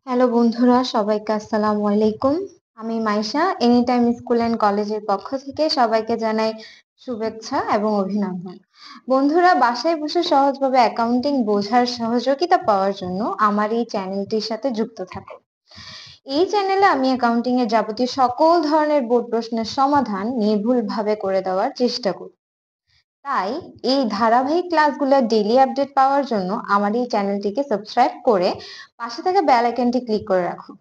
Hello বন্ধুরা, সবাইকে আসসালামু আলাইকুম। আমি Maisha, any time school and কলেজের পক্ষ থেকে সবাইকে জানাই শুভেচ্ছা এবং অভিনন্দন। বন্ধুরা, বাসায় বসে সহজভাবে অ্যাকাউন্টিং বোঝার সহযোগিতা পাওয়ার জন্য আমার এই চ্যানেলটির সাথে যুক্ত থাকুন। এই চ্যানেলে আমি অ্যাকাউন্টিং এর যাবতীয় সকল ধরনের বোর্ড প্রশ্নের সমাধান নির্ভুলভাবে করে দেওয়ার চেষ্টা করি। তাই এই ধারাবাহিক ক্লাসগুলোর ডেইলি আপডেট পাওয়ার জন্য আমার এই চ্যানেলটিকে সাবস্ক্রাইব করে পাশে থাকা বেল আইকনটি ক্লিক করে রাখো।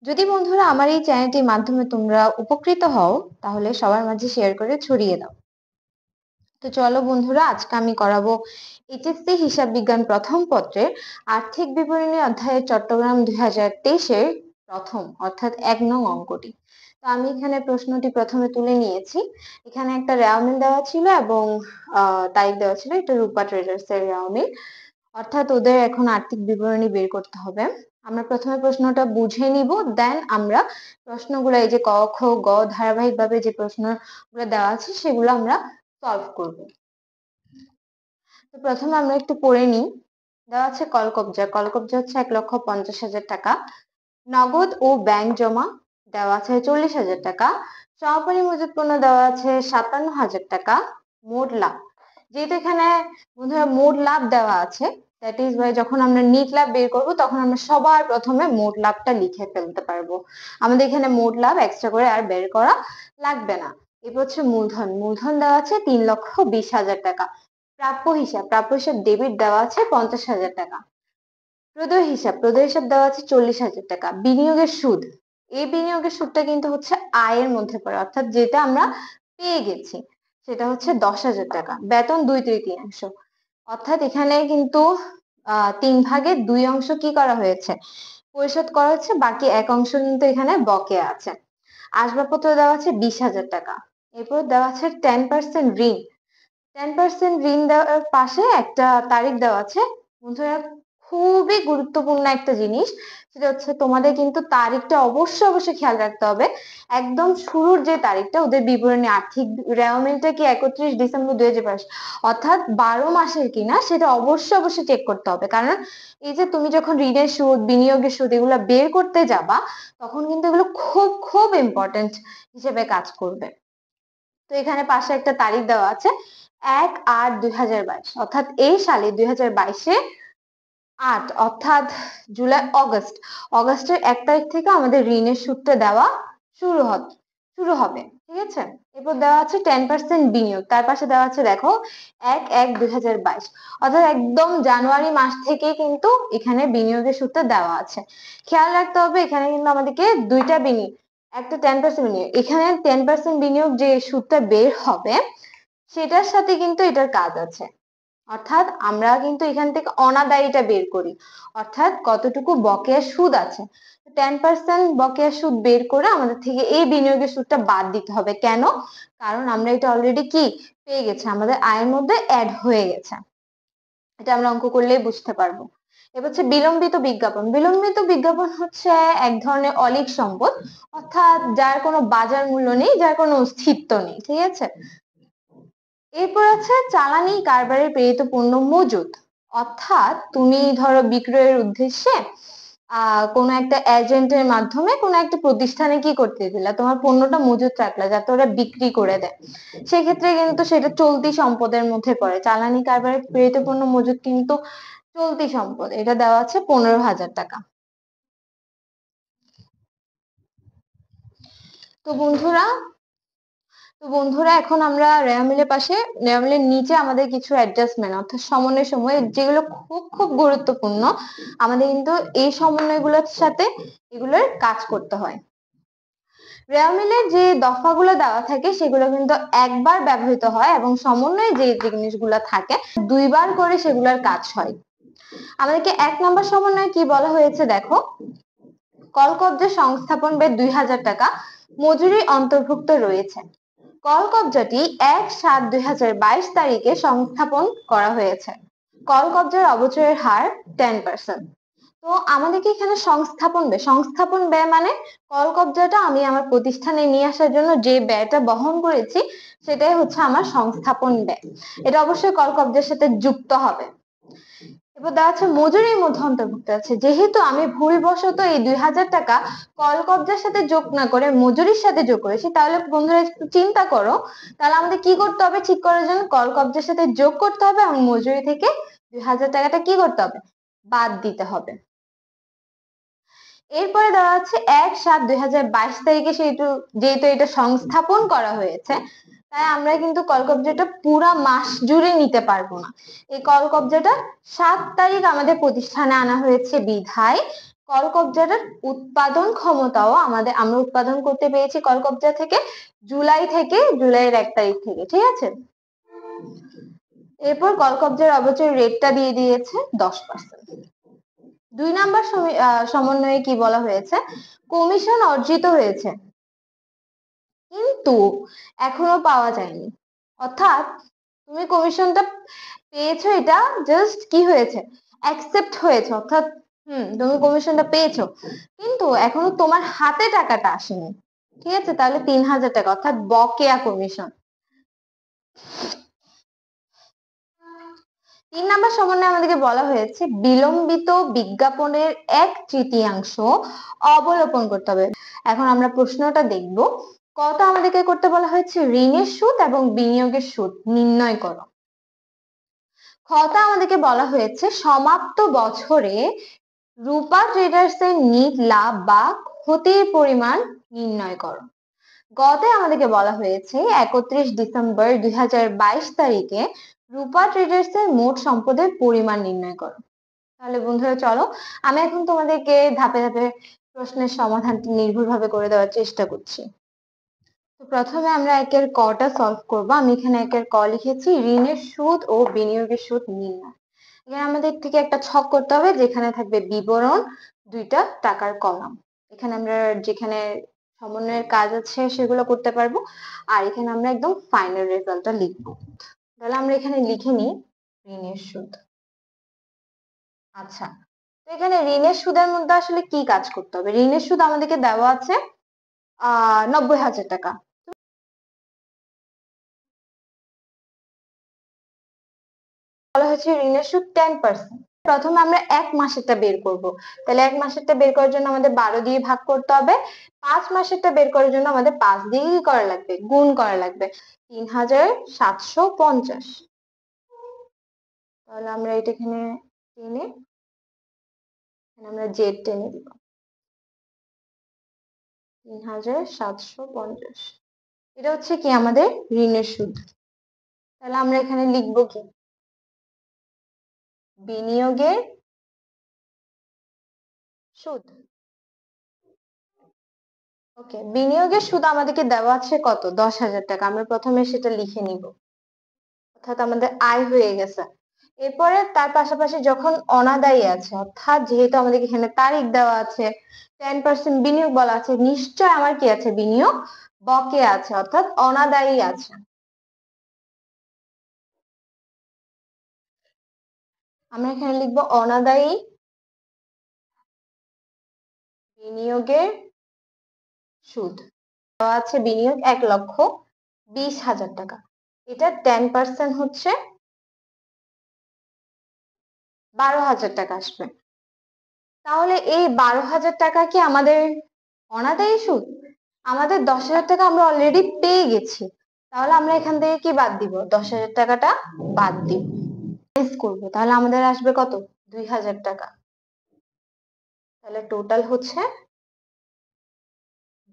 যদি বন্ধুরা আমার এই চ্যানেলটির মাধ্যমে তোমরা উপকৃত হও, তাহলে সবার মাঝে শেয়ার করে ছড়িয়ে দাও। তো চলো বন্ধুরা, আজকে আমি করাবো এইচএসসি হিসাব বিজ্ঞান প্রথম পত্রের আর্থিক বিবরণী অধ্যায়ের চট্টগ্রাম 2023-এর প্রথম অর্থাৎ 1 নং অঙ্কটি। তো আমি এখানে প্রশ্নটি প্রথমে তুলে নিয়েছি। এখানে একটা রেওয়ামিল দেওয়া ছিল এবং তারিখ দেওয়া ছিল। এটা রূপা ট্রেডার্স এর রেওয়ামিল, অর্থাৎ ওদের এখন আর্থিক বিবরণী বের করতে হবে। আমরা প্রথমে প্রশ্নটা বুঝে নিব, দেন আমরা প্রশ্নগুলো এই যে ক খ গ ধারাবাহিক ভাবে যে প্রশ্নগুলো দেওয়া আছে সেগুলো আমরা সলভ করব। তো প্রথমে আমরা একটু পড়ে নিই। দেওয়া আছে কলকবজা হচ্ছে 1,50,000 টাকা। নগদ ও ব্যাংক জমা দেওয়া আছে 40,000 টাকা। সমাপনী মজুত পণ্য দেওয়া আছে 57,000 টাকা। মোট লাভ, যেহেতু এখানে বন্ধুরা মোট লাভ দেওয়া আছে, দ্যাট ইজ ওয়াই যখন আমরা নিট লাভ বের করব তখন আমরা সবার প্রথমে মোট লাভটা লিখে ফেলতে পারবো। আমাদের এখানে মোট লাভ এক্সট্রা করে আর বের করা লাগবে না। এরপর হচ্ছে মূলধন দেওয়া আছে 3,20,000 টাকা। প্রাপ্য হিসাব ডেবিট দেওয়া আছে 50,000 টাকা। প্রদেয় হিসাব দেওয়া আছে 40,000 টাকা। বিনিয়োগের সুদ, এই বিনিয়োগের সুদটা কিন্তু হচ্ছে আয়ের মধ্যে পড়ে, অর্থাৎ যেটা আমরা পেয়ে গেছি সেটা হচ্ছে 10,000 টাকা। বেতন 2/3, অর্থাৎ এখানে কিন্তু 3/2 অংশ কি করা হয়েছে, পরিশোধ করা হচ্ছে, বাকি 1 অংশ কিন্তু এখানে বকেয়া আছে। আসবাবপত্র দেওয়া আছে 20,000 টাকা। এরপর দেওয়া আছে 10% ঋণ। 10% ঋণ দেওয়ার পাশে একটা তারিখ দেওয়া আছে। বন্ধুরা, খুবই গুরুত্বপূর্ণ একটা জিনিস, সেটা হচ্ছে তোমাদের কিন্তু তারিখটা অবশ্যই খেয়াল রাখতে হবে। একদম শুরুর যে তারিখটা, ওদের বিবরণী আর্থিক রেওয়ামিলটা কি 31 ডিসেম্বর 2022, অর্থাৎ 12 মাসের কিনা সেটা অবশ্যই চেক করতে হবে। কারণ এই যে তুমি যখন ঋণের সুদ, বিনিয়োগের সুদ এগুলো বের করতে যাবা, তখন কিন্তু এগুলো খুব খুব ইম্পর্টেন্ট হিসেবে কাজ করবে। তো এখানে পাশে একটা তারিখ দেওয়া আছে 1/8/2022, অর্থাৎ এই সালে 2022-এ 8 অর্থাৎ অগস্টের 1 তারিখ থেকে আমাদের ঋণের সুদটা দেওয়া শুরু হবে। ঠিক আছে, এরপর দেওয়া আছে 10% বিনিয়োগ, তার পাশে দেওয়া আছে দেখো 1/1/2022, অর্থাৎ একদম জানুয়ারি মাস থেকে কিন্তু এখানে বিনিয়োগের সুদটা দেওয়া আছে। খেয়াল রাখতে হবে এখানে কিন্তু আমাদেরকে দুইটা বিনিয়োগ, একটা 10% বিনিয়োগ, এখানে 10% বিনিয়োগ যে সুদটা বের হবে সেটার সাথে কিন্তু এটার কাজ আছে। অর্থাৎ আমরা কিন্তু এখান থেকে অনাদায়ীটা বের করি, অর্থাৎ কতটুকু বকেয়া সুদ আছে। 10% বকেয়া সুদ বের করে আমাদের থেকে এই বিনিয়োগের সুদটা বাদ দিতে হবে। কেন? কারণ আমরা এটা অলরেডি কি পেয়ে গেছি, আমাদের আয়ের মধ্যে অ্যাড হয়ে গেছে। এটা আমরা অঙ্ক করলেই বুঝতে পারবো। এবার হচ্ছে বিলম্বিত বিজ্ঞাপন হচ্ছে এক ধরনের অলীক সম্পদ, অর্থাৎ যার কোনো বাজার মূল্য নেই, যার কোনো অস্তিত্ব নেই। ঠিক আছে, এরপর আছে চালানি কারবারে প্রেরিত পণ্য মজুত, অর্থাৎ তুমি ধরো বিক্রয়ের উদ্দেশ্যে কোনো একটা এজেন্টের মাধ্যমে কোনো একটা প্রতিষ্ঠানে কি করতে দিলা, তোমার পণ্যটা মজুত রাখলা যাতে ওরা বিক্রি করে দেয়, সেক্ষেত্রে কিন্তু সেটা চলতি সম্পদের মধ্যে পড়ে। চালানি কারবারে প্রেরিত পণ্য মজুত কিন্তু চলতি সম্পদ, এটা দেওয়া আছে 15,000 টাকা। তো বন্ধুরা এখন আমরা রেওয়ামিলের নিচে আমাদের কিছু অ্যাডজাস্টমেন্ট অর্থাৎ সমন্বয় সময় যেগুলো খুব খুব গুরুত্বপূর্ণ, আমাদের কিন্তু এই সমন্বয়গুলোর সাথে এগুলোর কাজ করতে হয়। রেওয়ামিলের যে দফাগুলো দেওয়া থাকে সেগুলো কিন্তু একবার ব্যবহৃত হয় এবং সমন্বয়ে যে জিনিসগুলো থাকে 2বার করে সেগুলোর কাজ হয়। আমাদেরকে 1 নম্বর সমন্বয়ে কি বলা হয়েছে দেখো, কলকব্জা সংস্থাপন ব্যয় 2,000 টাকা, মজুরি অন্তর্ভুক্ত রয়েছে। কলকব্জাটি 1/7/2022 তারিখে সংস্থাপন করা হয়েছে। কলকব্জার অবচয়ের হার 10%। তো আমাদেরকে এখানে সংস্থাপন ব্যয় মানে কলকব্জাটা আমি আমার প্রতিষ্ঠানে নিয়ে আসার জন্য যে ব্যয়টা বহন করেছি সেটাই হচ্ছে আমার সংস্থাপন ব্যয়। এটা অবশ্যই কলকব্জার সাথে যুক্ত হবে। এবার দেওয়া আছে মজুরির মধ্যে অন্তর্ভুক্ত আছে। যেহেতু আমি ভুলবশত এই 2000 টাকা কল কবজার সাথে যোগ না করে মজুরির সাথে যোগ করেছি, তাহলে বন্ধুরা একটু চিন্তা করো, তাহলে আমাদের কি করতে হবে ঠিক করার জন্য? কল কবজার সাথে যোগ করতে হবে এবং মজুরি থেকে 2000 টাকাটা কি করতে হবে? বাদ দিতে হবে। এরপরে দেওয়া আছে 1/7/2022 তারিখে যেহেতু এটা সংস্থাপন করা হয়েছে, তাই আমরা কিন্তু কল কবজাটা পুরা মাস জুড়ে নিতে পারবো না। এই কল কবজাটা 7 তারিখ আমাদের প্রতিষ্ঠানে আনা হয়েছে বিধায় কল কবজাটার উৎপাদন ক্ষমতাও আমরা উৎপাদন করতে পেরেছি কল কবজা থেকে জুলাইয়ের 1 তারিখ থেকে, ঠিক আছে। এরপর কল কবজার অবচয় রেটটা দিয়ে দিয়েছে 10%। 2 নাম্বার সমন্বয়ে কি বলা হয়েছে? কমিশন অর্জিত হয়েছে কিন্তু এখনো পাওয়া যায়নি। অর্থাৎ তুমি কমিশনটা পেয়েছো, এটা জাস্ট কি হয়েছে? অ্যাকসেপ্ট হয়েছে, অর্থাৎ তুমি কমিশনটা পেয়েছো কিন্তু এখনো তোমার হাতে টাকাটা আসেনি, ঠিক আছে। তাহলে 3000 টাকা অর্থাৎ বকেয়া কমিশন। 3 নাম্বার সমন্বয়ে আমাদেরকে বলা হয়েছে বিলম্বিত বিজ্ঞাপনের 1/3 অবলোপন করতে হবে। এখন আমরা প্রশ্নটা দেখব। কত আমাদেরকে করতে বলা হয়েছে? ঋণের সুদ এবং বিনিয়োগের সুদ নির্ণয় করো। খটা আমাদেরকে বলা হয়েছে সমাপ্ত বছরে রূপা ট্রেডার্স এর নিট লাভ বা ক্ষতির পরিমাণ নির্ণয় করো। গতে আমাদেরকে বলা হয়েছে 31 ডিসেম্বর 2022 তারিখে রূপা ট্রেডার্স এর মোট সম্পদের পরিমাণ নির্ণয় করো। তাহলে বন্ধুরা চলো, আমি এখন তোমাদেরকে ধাপে ধাপে প্রশ্নের সমাধানটি নির্ভুলভাবে করে দেওয়ার চেষ্টা করছি। তো প্রথমে আমরা একের কটা সলভ করব। আমি এখানে একের ক লিখেছি, ঋণের সুদ ও বিনিয়োগের সুদ নির্ণয়। এখানে আমাদের থেকে একটা ছক করতে হবে যেখানে থাকবে বিবরণ, 2টা টাকার কলাম। এখানে আমরা যেখানে সমন্বয়ের কাজ আছে সেগুলো করতে পারবো, আর এখানে আমরা একদম ফাইনাল রেজাল্টটা লিখবো। তাহলে আমরা এখানে লিখে নিই ঋণের সুদ। আচ্ছা, তো এখানে ঋণের সুদের মধ্যে আসলে কি কাজ করতে হবে? ঋণের সুদ আমাদেরকে দেওয়া আছে 90,000 টাকা। বলা হয়েছে ঋণের সুদ 10%। প্রথমে আমরা 1 মাসেরটা বের করব। তাহলে 1 মাসেরটা বের করার জন্য আমাদের 12 দিয়ে ভাগ করতে হবে। 5 মাসেরটা বের করার জন্য আমাদের 5 দিয়ে কি করা লাগবে? গুণ করা লাগবে। 3750। তাহলে আমরা এটা এখানে টেনে, আমরা জেড টেনে দিব। 3750, এটা হচ্ছে কি আমাদের ঋণের সুদ। তাহলে আমরা এখানে লিখবো কি? বিনিয়োগের সুদ। ওকে, বিনিয়োগের সুদ আমাদেরকে দেওয়া আছে কত? 10,000 টাকা। আমরা প্রথমে সেটা লিখে নিব, অর্থাৎ আমাদের আয় হয়ে গেছে। এরপরে তার পাশাপাশি যখন অনাদায়ী আছে, অর্থাৎ যেহেতু আমাদের এখানে তারিখ দেওয়া আছে, 10% বিনিয়োগ বলা আছে, নিশ্চয় আমার কি আছে? বিনিয়োগ বকেয়া আছে, অর্থাৎ অনাদায়ী আছে। আমরা এখানে লিখবো অনাদায়ী বিনিয়োগের সুদ। দেওয়া আছে বিনিয়োগ 1,20,000 টাকা। এটা 10% হচ্ছে 12,000 টাকা আসবে। তাহলে এই 12,000 টাকা কি আমাদের অনাদায়ী সুদ? আমাদের 10,000 টাকা আমরা অলরেডি পেয়ে গেছি, তাহলে আমরা এখান থেকে কি বাদ দিব? 10,000 টাকাটা বাদ দিব, করবো। তাহলে আমাদের আসবে কত? 2,000 টাকা। তাহলে টোটাল হচ্ছে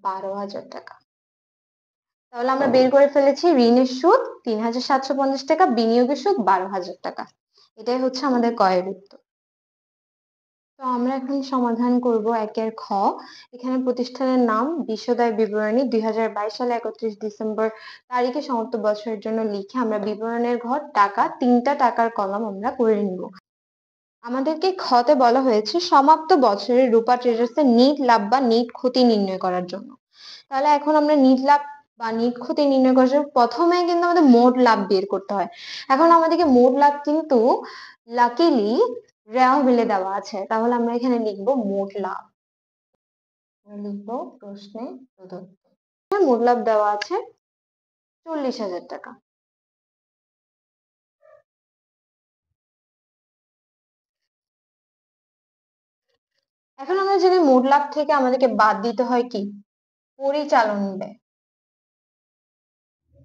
12,000 টাকা। তাহলে আমরা বের করে ফেলেছি ঋণের সুদ 3,750 টাকা, বিনিয়োগের সুদ 12,000 টাকা। এটাই হচ্ছে আমাদের কয়ের উত্তর। তো আমরা এখন সমাধান করব একের খ। এখানে প্রতিষ্ঠানের নাম, বিশদায় বিবরণী 2022 সালে 31 ডিসেম্বর তারিখে সমাপ্ত বছরের জন্য লিখে আমরা বিবরণের ঘর টাকা, 3টা টাকার কলাম আমরা করে নিব। আমাদেরকে খতে বলা হয়েছে সমাপ্ত বছরের রূপা ট্রেডার্স এর নিট লাভ বা নিট ক্ষতি নির্ণয় করার জন্য। তাহলে এখন আমরা নিট লাভ বা নিট ক্ষতি নির্ণয় করার জন্য প্রথমে কিন্তু আমাদের মোট লাভ বের করতে হয়। এখন আমাদেরকে মোট লাভ কিন্তু লাকিলি রেওয়া মিলে দেওয়া আছে, তাহলে আমরা এখানে লিখবো মোট লাভ। লিখবো প্রশ্নে প্রদত্ত মোট লাভ দেওয়া আছে 40,000 টাকা। এখন আমরা জানি মোট লাভ থেকে আমাদেরকে বাদ দিতে হয় কি, পরিচালন ব্যয়।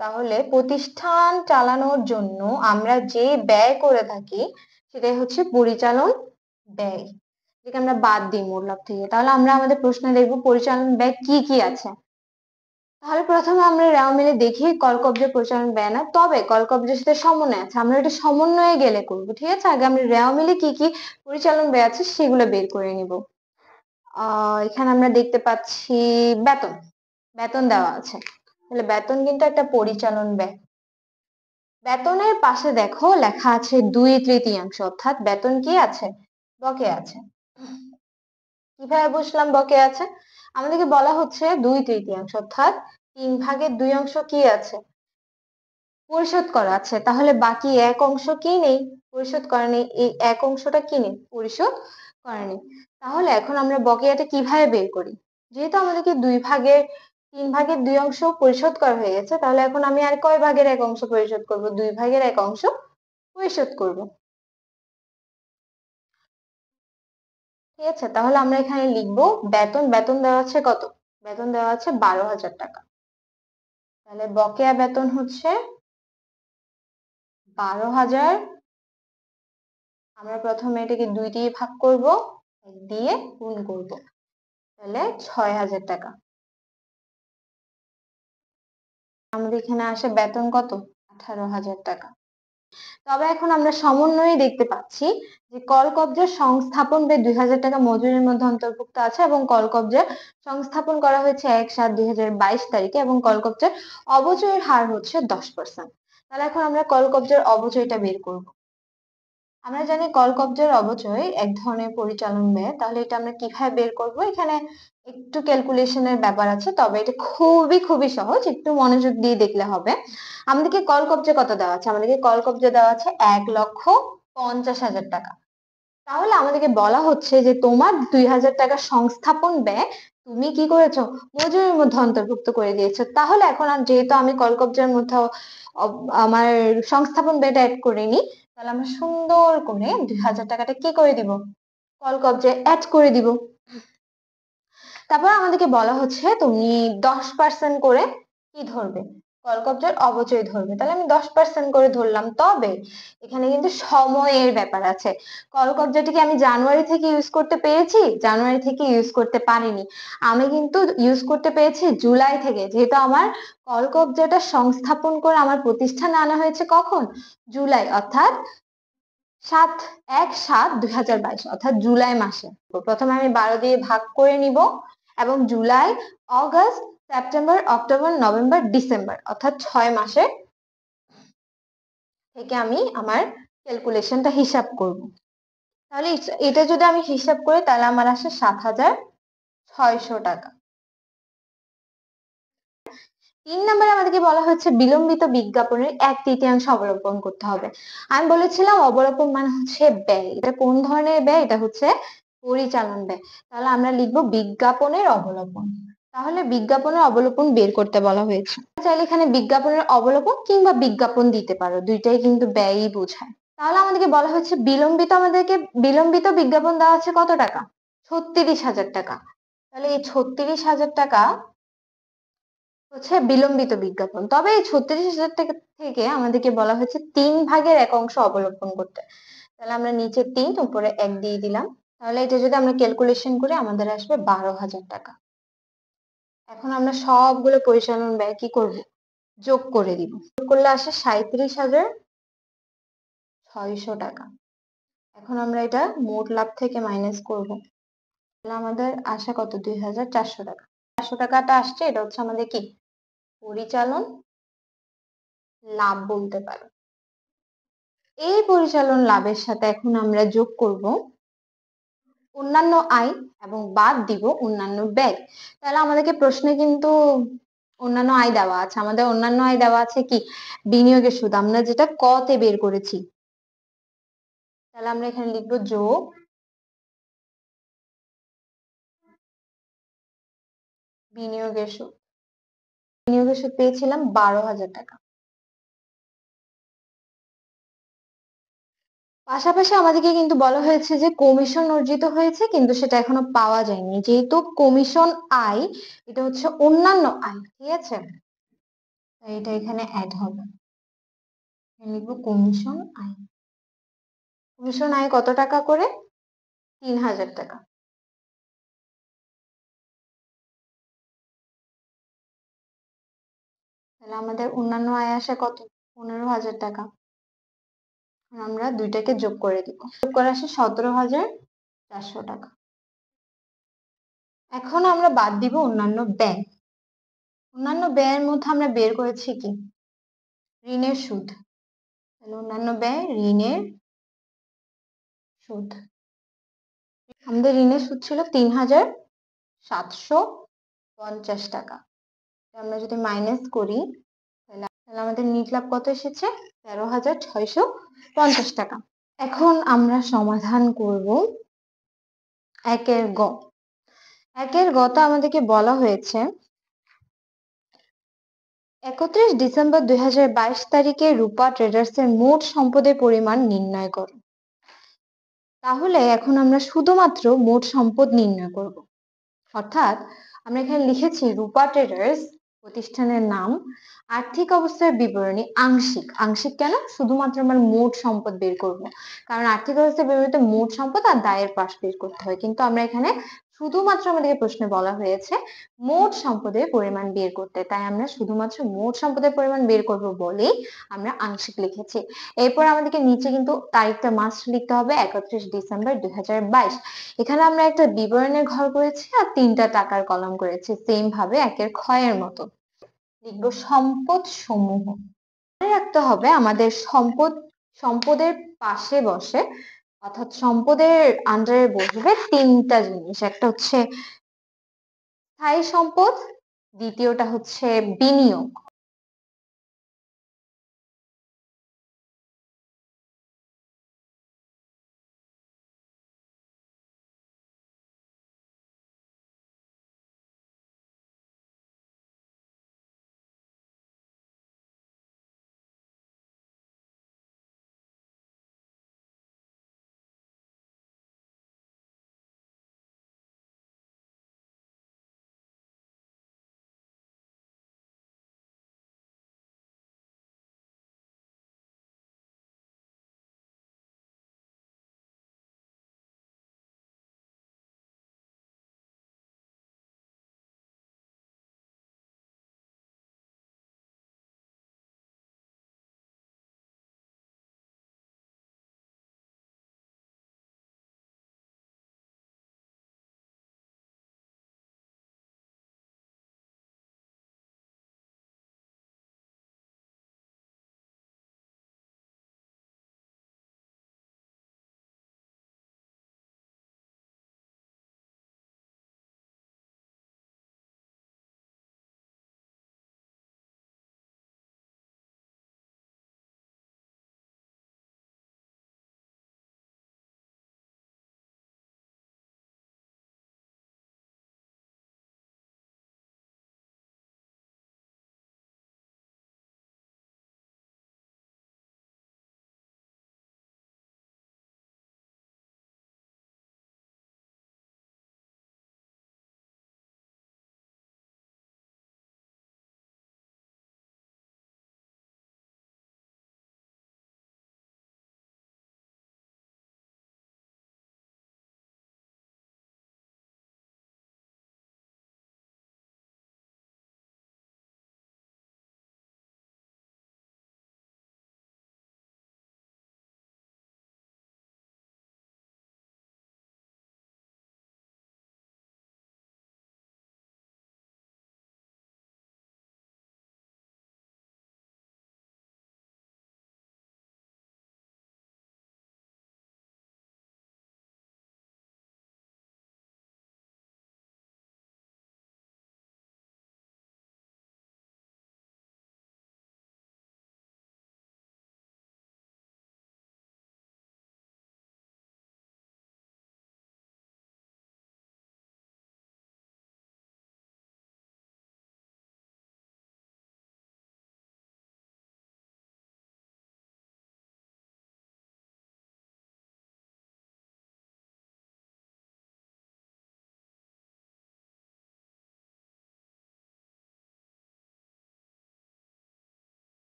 তাহলে প্রতিষ্ঠান চালানোর জন্য আমরা যে ব্যয় করে থাকি সেটাই হচ্ছে পরিচালন ব্যয়, যেটা আমরা বাদ দিই মোট লাভ থেকে। তাহলে আমরা আমাদের প্রশ্নে দেখবো পরিচালন ব্যয় কি কি আছে। তাহলে প্রথমে আমরা রেওয়া মিলে দেখি কলকব্জ পরিচালন ব্যয় না, তবে কলকব্জের সাথে সমন্বয় আছে, আমরা এটা সমন্বয়ে গেলে করবো, ঠিক আছে। আগে আমরা রেওয়া মিলে কি কি পরিচালন ব্যয় আছে সেগুলো বের করে নিব। এখানে আমরা দেখতে পাচ্ছি বেতন, বেতন দেওয়া আছে, তাহলে বেতন কিন্তু একটা পরিচালন ব্যয়। বেতনের পাশে দেখো লেখা আছে 2/3, অর্থাৎ বেতন কি আছে, বকেয়া আছে। কিভাবে বুঝলাম বকেয়া আছে, আমাদেরকে বলা হচ্ছে 2/3, অর্থাৎ 3/2 কি আছে, পরিশোধ করা আছে। তাহলে বাকি এক অংশ কি নেই, পরিশোধ করা নেই, এই এক অংশটা কি নেই, পরিশোধ করা নেই। তাহলে এখন আমরা বকেয়াটা কিভাবে বের করি, যেহেতু আমাদেরকে 3/2 পরিশোধ করা হয়ে গেছে, তাহলে এখন আমি আর কয় ভাগের এক অংশ পরিশোধ করব, 2/1 পরিশোধ করব, ঠিক আছে। তাহলে আমরা এখানে লিখবো বেতন, বেতন দেওয়া আছে কত, বেতন দেওয়া আছে 12,000 টাকা। তাহলে বকেয়া বেতন হচ্ছে 12,000। আমরা প্রথমে এটাকে 2 দিয়ে ভাগ করব, 1 দিয়ে গুণ করব, তাহলে 6,000 টাকা। আমাদের এখানে আসে বেতন কত, 18,000 টাকা। তবে এখন আমরা সমন্বয়ে দেখতে পাচ্ছি যে কলকব্জের সংস্থাপন ব্যয় 2,000 টাকা মজুরির মধ্যে অন্তর্ভুক্ত আছে, এবং কলকব্জের সংস্থাপন করা হয়েছে 1/7/2022 তারিখে, এবং কলকব্জের অবচয়ের হার হচ্ছে 10%। তাহলে এখন আমরা কলকব্জের অবচয়টা বের করব। আমরা জানি কলকব্জের অবচয় এক ধরনের পরিচালন ব্যয়, তাহলে এটা আমরা কিভাবে বের করব, এখানে একটু ক্যালকুলেশনের ব্যাপার আছে, তবে এটা খুবই খুবই সহজ, একটু মনোযোগ দিয়ে দেখলে হবে। আমাদেরকে কলকব্জে কত দেওয়া আছে, আমাদেরকে কলকব্জে দেওয়া আছে 1,50,000 টাকা। তাহলে আমাদেরকে বলা হচ্ছে যে তোমার 2,000 টাকা সংস্থাপন ব্যয় তুমি কি করেছো, মজুরির মধ্যে অন্তর্ভুক্ত করে দিয়েছো। তাহলে এখন আর যেহেতু আমি কলকব্জের মধ্যে আমার সংস্থাপন ব্যয়টা অ্যাড করিনি, তাহলে আমরা সুন্দর করে 2,000 টাকাটা কি করে দিব, কলকব্জে অ্যাড করে দিব। তারপর আমাদেরকে বলা হচ্ছে তুমি 10% করে কি ধরবে, কলকব্জের অবচয় ধরবে। তাহলে আমি 10% করে ধরলাম, তবে এখানে কিন্তু সময়ের ব্যাপার আছে। কলকব্জাটিকে আমি জানুয়ারি থেকে ইউজ করতে পেরেছি, জানুয়ারি থেকে ইউজ করতে পারিনি, আমি কিন্তু ইউজ করতে পেরেছি জুলাই থেকে, যেহেতু আমার কলকব্জাটা সংস্থাপন করে আমার প্রতিষ্ঠানে আনা হয়েছে কখন, জুলাই, অর্থাৎ 1/7/2022, অর্থাৎ জুলাই মাসে। প্রথমে আমি 12 দিয়ে ভাগ করে নিব, এবং July, August, September, October, November, December, অর্থাৎ 6 মাসে থেকে আমি আমার ক্যালকুলেশনটা হিসাব করব। তাহলে এটা যদি আমি হিসাব করি তাহলে আমার আসে 7,600 টাকা। 3 নম্বরে আমাদেরকে বলা হচ্ছে বিলম্বিত বিজ্ঞাপনের 1/3 অবলম্বন করতে হবে। আমি বলেছিলাম অবলম্বন মানে হচ্ছে ব্যয়, এটা কোন ধরনের ব্যয়, এটা হচ্ছে পরিচালন ব্যয়। তাহলে আমরা লিখবো বিজ্ঞাপনের অবলম্বন। তাহলে বিজ্ঞাপনের অবলম্বন বের করতে বলা হয়েছে, চাইলে এখানে বিজ্ঞাপনের অবলম্বন কিংবা বিজ্ঞাপন দিতে পারো, দুইটাই কিন্তু ব্যয়ই বোঝায়। তাহলে আমাদেরকে বলা হচ্ছে আমাদেরকে বিলম্বিত বিজ্ঞাপন দেওয়া আছে কত টাকা, 36,000 টাকা। তাহলে এই 36,000 টাকা হচ্ছে বিলম্বিত বিজ্ঞাপন, তবে এই 36,000 টাকা থেকে আমাদেরকে বলা হয়েছে 3/1 অবলম্বন করতে। তাহলে আমরা নিচে 3 উপরে 1 দিয়ে দিলাম, তাহলে এটা যদি আমরা ক্যালকুলেশন করি আমাদের আসবে 12,000 টাকা। এখন আমরা সবগুলো পরিচালন ব্যয় কি করব, যোগ করে দিব, যোগ করলে আসে 37,600 টাকা। এখন আমরা এটা মোট লাভ থেকে মাইনাস করব, তাহলে আমাদের আসে কত, 2,400 টাকা। 400 টাকাটা আসছে, এটা হচ্ছে আমাদের কি পরিচালন লাভ বলতে পারো। এই পরিচালন লাভের সাথে এখন আমরা যোগ করব অন্যান্য আয় এবং বাদ দিব অন্যান্য ব্যয়। তাহলে আমাদেরকে প্রশ্নে কিন্তু অন্যান্য আয় দেওয়া আছে, আমাদের অন্যান্য আয় দেওয়া আছে কি, বিনিয়োগের সুদ, আমরা যেটা ক তে বের করেছি। তাহলে আমরা এখানে লিখবো যোগ বিনিয়োগের সুদ। বিনিয়োগের সুদ পেয়েছিলাম 12,000 টাকা। পাশাপাশি আমাদেরকে কিন্তু বলা হয়েছে যে কমিশন অর্জিত হয়েছে, কিন্তু সেটা এখনো পাওয়া যায়নি। যেহেতু কমিশন আয় এটা হচ্ছে অন্যান্য আয়, ঠিক আছে, এটা এখানে অ্যাড হবে, লিখবো কমিশন আয়। কমিশন আয় কত টাকা করে? 3000 টাকা। তাহলে আমাদের অন্যান্য আয় আসে কত? 15,000 টাকা। আমরা দুইটাকে যোগ করে দিব, যোগ করে আসে 17,400 টাকা। এখন আমরা বাদ দিব অন্যান্য ব্যয়। অন্যান্য ব্যয়ের মধ্যে আমরা বের করেছি কি? ঋণের সুদ। তাহলে অন্যান্য ব্যয় ঋণের সুদ। আমাদের ঋণের সুদ ছিল 3,750 টাকা। আমরা যদি মাইনাস করি তাহলে আমাদের নিট লাভ কত এসেছে? 13,650 টাকা। এখন আমরা সমাধান করব একের গ। একের গতে আমাদেরকে বলা হয়েছে 31 ডিসেম্বর 2022 তারিখে রূপা ট্রেডার্সের মোট সম্পদের পরিমাণ নির্ণয় করো। তাহলে এখন আমরা শুধুমাত্র মোট সম্পদ নির্ণয় করব। অর্থাৎ আমরা এখানে লিখেছি রূপা ট্রেডার্স প্রতিষ্ঠানের নাম, আর্থিক অবস্থার বিবরণী আংশিক। আংশিক কেন? শুধুমাত্র আমরা মোট সম্পদ বের করব, কারণ আর্থিক অবস্থার বিবরণীতে মোট সম্পদ আর দায়ের পাশ বের করতে হয়, কিন্তু আমরা এখানে শুধুমাত্র আমাদেরকে প্রশ্নে বলা হয়েছে মোট সম্পদের পরিমাণ বের করতে, তাই আমরা শুধুমাত্র মোট সম্পদের পরিমাণ বের করব বলেই আমরা আংশিক লিখেছি। এরপর আমাদেরকে নিচে কিন্তু তারিখটা মাস্ট লিখতে হবে 31 ডিসেম্বর 2022। এখানে আমরা একটা বিবরণের ঘর করেছি আর 3টা টাকার কলাম করেছি, সেম ভাবে একের ক্ষয়ের মতো লিখবো সম্পদ সমূহ। মনে রাখতে হবে আমাদের সম্পদের পাশে বসে, অর্থাৎ সম্পদের আন্ডারে বসবে 3টা জিনিস। একটা হচ্ছে স্থায়ী সম্পদ, দ্বিতীয়টা হচ্ছে বিনিয়োগ,